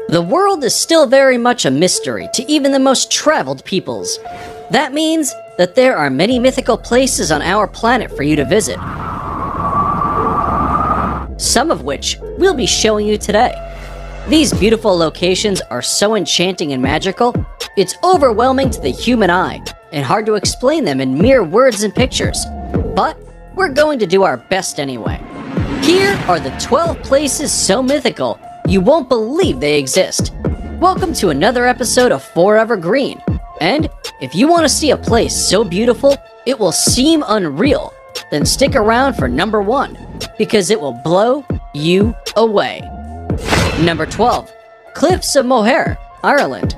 The world is still very much a mystery to even the most traveled peoples. That means that there are many mythical places on our planet for you to visit, some of which we'll be showing you today. These beautiful locations are so enchanting and magical, it's overwhelming to the human eye and hard to explain them in mere words and pictures. But we're going to do our best anyway. Here are the 12 places so mythical you won't believe they exist. Welcome to another episode of Forever Green. And if you want to see a place so beautiful it will seem unreal, then stick around for number 1, because it will blow you away. Number 12. Cliffs of Moher, Ireland.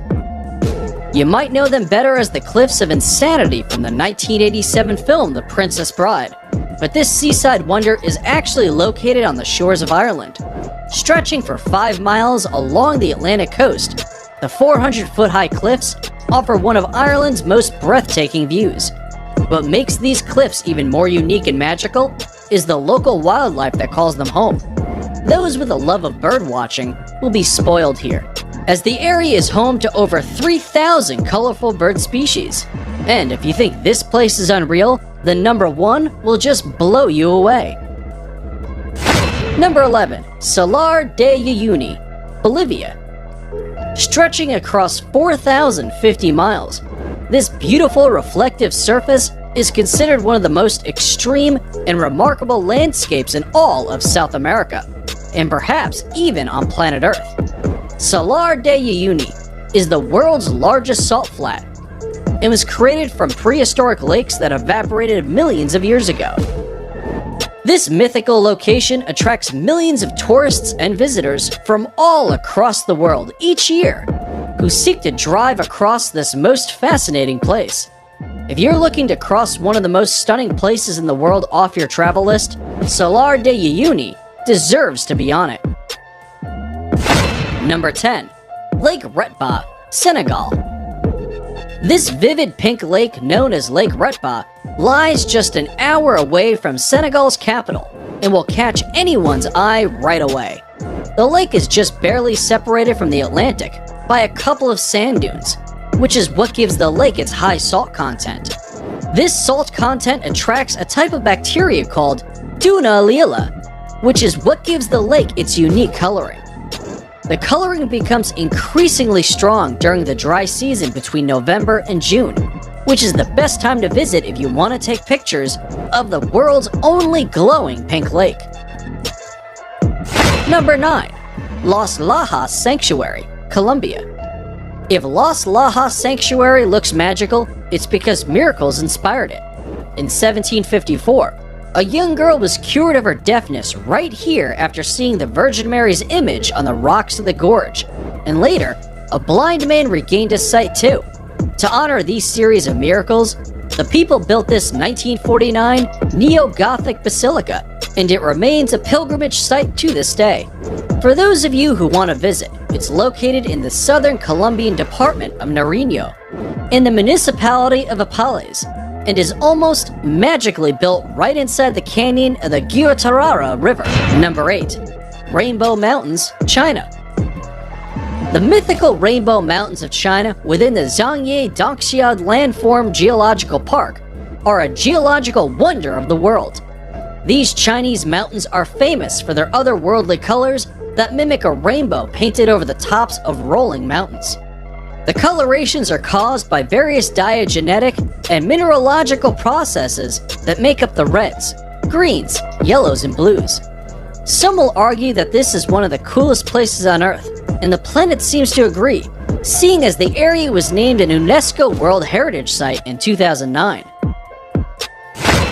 You might know them better as the Cliffs of Insanity from the 1987 film The Princess Bride, but this seaside wonder is actually located on the shores of Ireland. Stretching for 5 miles along the Atlantic coast, the 400-foot-high cliffs offer one of Ireland's most breathtaking views. What makes these cliffs even more unique and magical is the local wildlife that calls them home. Those with a love of birdwatching will be spoiled here, as the area is home to over 3,000 colorful bird species. And if you think this place is unreal, then number 1 will just blow you away. Number 11. SALAR de UYUNI, Bolivia. Stretching across 4,050 miles, this beautiful reflective surface is considered one of the most extreme and remarkable landscapes in all of South America, and perhaps even on planet Earth. SALAR de UYUNI is the world's largest salt flat. It was created from prehistoric lakes that evaporated millions of years ago. This mythical location attracts millions of tourists and visitors from all across the world each year who seek to drive across this most fascinating place. If you're looking to cross one of the most stunning places in the world off your travel list, SALAR de UYUNI deserves to be on it. Number 10. Lake RETBA, Senegal. This vivid pink lake known as Lake RETBA lies just an hour away from Senegal's capital and will catch anyone's eye right away. The lake is just barely separated from the Atlantic by a couple of sand dunes, which is what gives the lake its high salt content. This salt content attracts a type of bacteria called Duna Lila, which is what gives the lake its unique coloring. The coloring becomes increasingly strong during the dry season between November and June, which is the best time to visit if you want to take pictures of the world's only glowing pink lake. Number 9. Los Lajas Sanctuary, Colombia. If Los Lajas Sanctuary looks magical, it's because miracles inspired it. In 1754, a young girl was cured of her deafness right here after seeing the Virgin Mary's image on the rocks of the gorge, and later, a blind man regained his sight too. To honor these series of miracles, the people built this 1949 neo-Gothic basilica, and it remains a pilgrimage site to this day. For those of you who want to visit, it's located in the southern Colombian department of Nariño, in the municipality of Apales, and is almost magically built right inside the canyon of the Guatarrara River. Number 8. Rainbow Mountains, China. The mythical Rainbow Mountains of China within the Zhangye Dongxia Landform Geological Park are a geological wonder of the world. These Chinese mountains are famous for their otherworldly colors that mimic a rainbow painted over the tops of rolling mountains. The colorations are caused by various diagenetic and mineralogical processes that make up the reds, greens, yellows, and blues. Some will argue that this is one of the coolest places on Earth, and the planet seems to agree, seeing as the area was named an UNESCO World Heritage Site in 2009.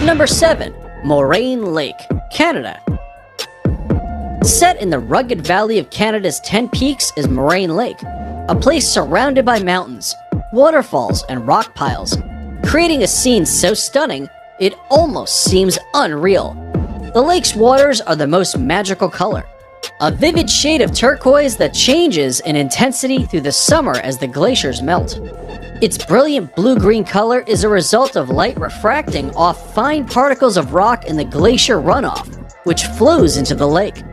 Number 7. Moraine Lake, Canada. Set in the rugged valley of Canada's 10 peaks is Moraine Lake, a place surrounded by mountains, waterfalls, and rock piles, creating a scene so stunning it almost seems unreal. The lake's waters are the most magical color, a vivid shade of turquoise that changes in intensity through the summer as the glaciers melt. Its brilliant blue-green color is a result of light refracting off fine particles of rock in the glacier runoff, which flows into the lake.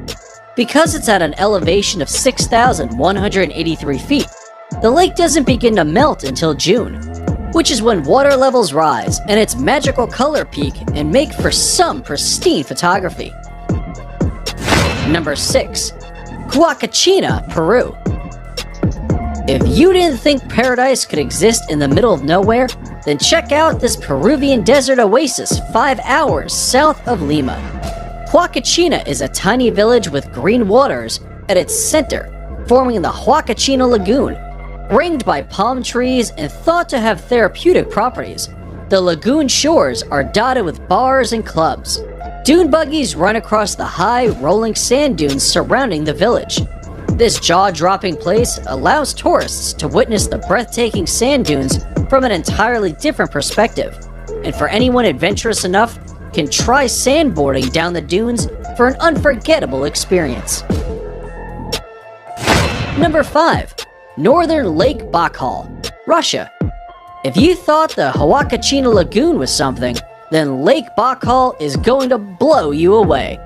Because it's at an elevation of 6,183 feet, the lake doesn't begin to melt until June, which is when water levels rise and its magical color peak and make for some pristine photography. Number 6. HUACACHINA, Peru. If you didn't think paradise could exist in the middle of nowhere, then check out this Peruvian desert oasis 5 hours south of Lima. HUACACHINA is a tiny village with green waters at its center, forming the HUACACHINA Lagoon. Ringed by palm trees and thought to have therapeutic properties, the lagoon shores are dotted with bars and clubs. Dune buggies run across the high, rolling sand dunes surrounding the village. This jaw-dropping place allows tourists to witness the breathtaking sand dunes from an entirely different perspective, and for anyone adventurous enough, can try sandboarding down the dunes for an unforgettable experience. Number 5. Northern Lake BAIKAL, Russia. If you thought the HUACACHINA Lagoon was something, then Lake BAIKAL is going to blow you away.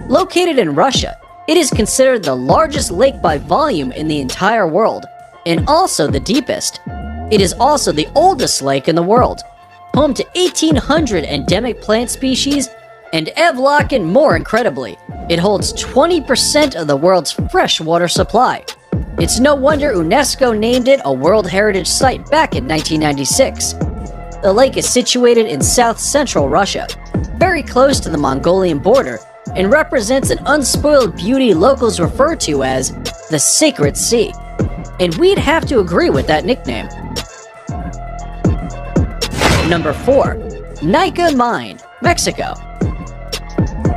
Located in Russia, it is considered the largest lake by volume in the entire world, and also the deepest. It is also the oldest lake in the world, home to 1,800 endemic plant species, and and more incredibly, it holds 20% of the world's freshwater supply. It's no wonder UNESCO named it a World Heritage Site back in 1996. The lake is situated in south-central Russia, very close to the Mongolian border, and represents an unspoiled beauty locals refer to as the Sacred Sea. And we'd have to agree with that nickname. Number 4. NAICA Mine, Mexico.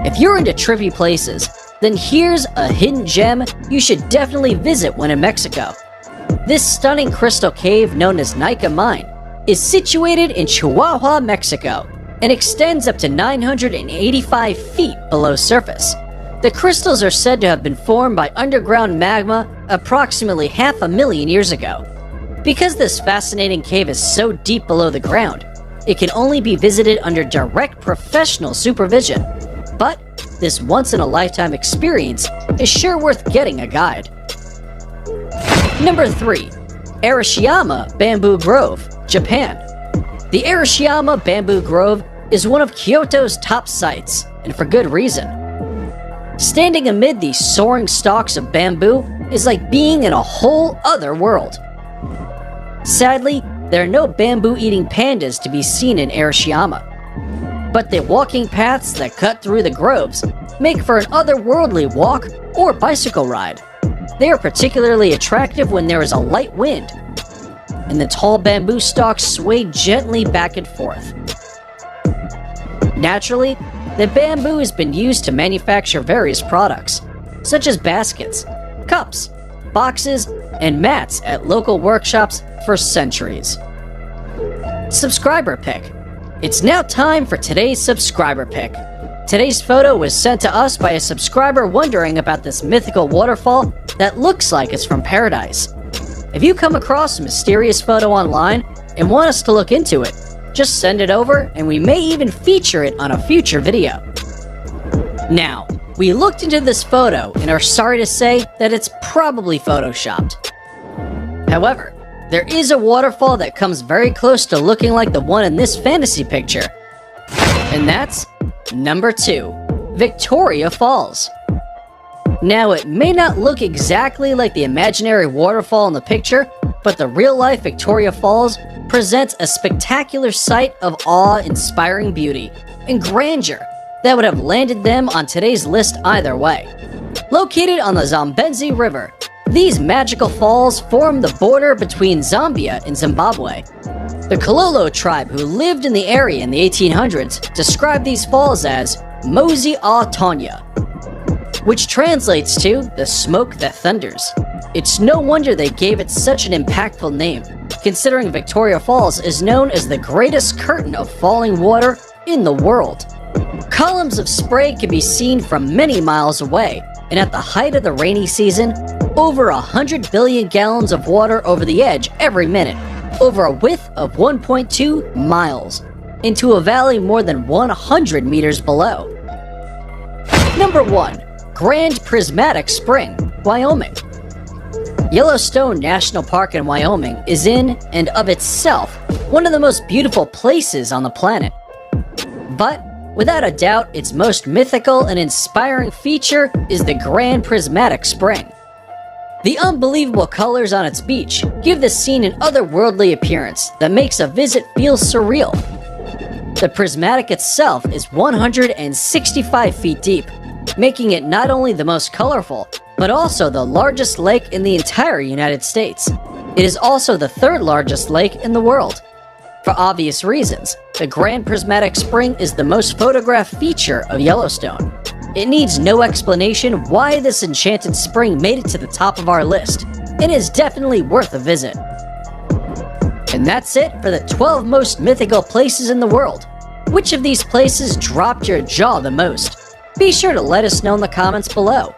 If you're into trippy places, then here's a hidden gem you should definitely visit when in Mexico. This stunning crystal cave known as NAICA Mine is situated in Chihuahua, Mexico, and extends up to 985 feet below surface. The crystals are said to have been formed by underground magma approximately 500,000 years ago. Because this fascinating cave is so deep below the ground, it can only be visited under direct professional supervision. But this once-in-a-lifetime experience is sure worth getting a guide. Number 3. Arashiyama Bamboo Grove, Japan. The Arashiyama Bamboo Grove is one of Kyoto's top sites, and for good reason. Standing amid these soaring stalks of bamboo is like being in a whole other world. Sadly, there are no bamboo-eating pandas to be seen in Arashiyama, but the walking paths that cut through the groves make for an otherworldly walk or bicycle ride. They are particularly attractive when there is a light wind, and the tall bamboo stalks sway gently back and forth. Naturally, the bamboo has been used to manufacture various products, such as baskets, cups, boxes, and mats at local workshops for centuries. Subscriber pick. It's now time for today's subscriber pick. Today's photo was sent to us by a subscriber wondering about this mythical waterfall that looks like it's from paradise. If you come across a mysterious photo online and want us to look into it, just send it over and we may even feature it on a future video. Now, we looked into this photo and are sorry to say that it's probably photoshopped. However, there is a waterfall that comes very close to looking like the one in this fantasy picture. And that's number 2, Victoria Falls. Now, it may not look exactly like the imaginary waterfall in the picture, but the real-life Victoria Falls presents a spectacular sight of awe-inspiring beauty and grandeur that would have landed them on today's list either way. Located on the Zambezi River, these magical falls form the border between Zambia and Zimbabwe. The Kololo tribe who lived in the area in the 1800s described these falls as Mozi a Tonya, which translates to the smoke that thunders. It's no wonder they gave it such an impactful name, considering Victoria Falls is known as the greatest curtain of falling water in the world. Columns of spray can be seen from many miles away, and at the height of the rainy season, over 100 billion gallons of water over the edge every minute, over a width of 1.2 miles, into a valley more than 100 meters below. Number 1. Grand Prismatic Spring, Wyoming. Yellowstone National Park in Wyoming is in and of itself one of the most beautiful places on the planet. But without a doubt, its most mythical and inspiring feature is the Grand Prismatic Spring. The unbelievable colors on its beach give the scene an otherworldly appearance that makes a visit feel surreal. The Prismatic itself is 165 feet deep, making it not only the most colorful, but also the largest lake in the entire United States. It is also the third largest lake in the world. For obvious reasons, the Grand Prismatic Spring is the most photographed feature of Yellowstone. It needs no explanation why this enchanted spring made it to the top of our list. It is definitely worth a visit. And that's it for the 12 most mythical places in the world. Which of these places dropped your jaw the most? Be sure to let us know in the comments below.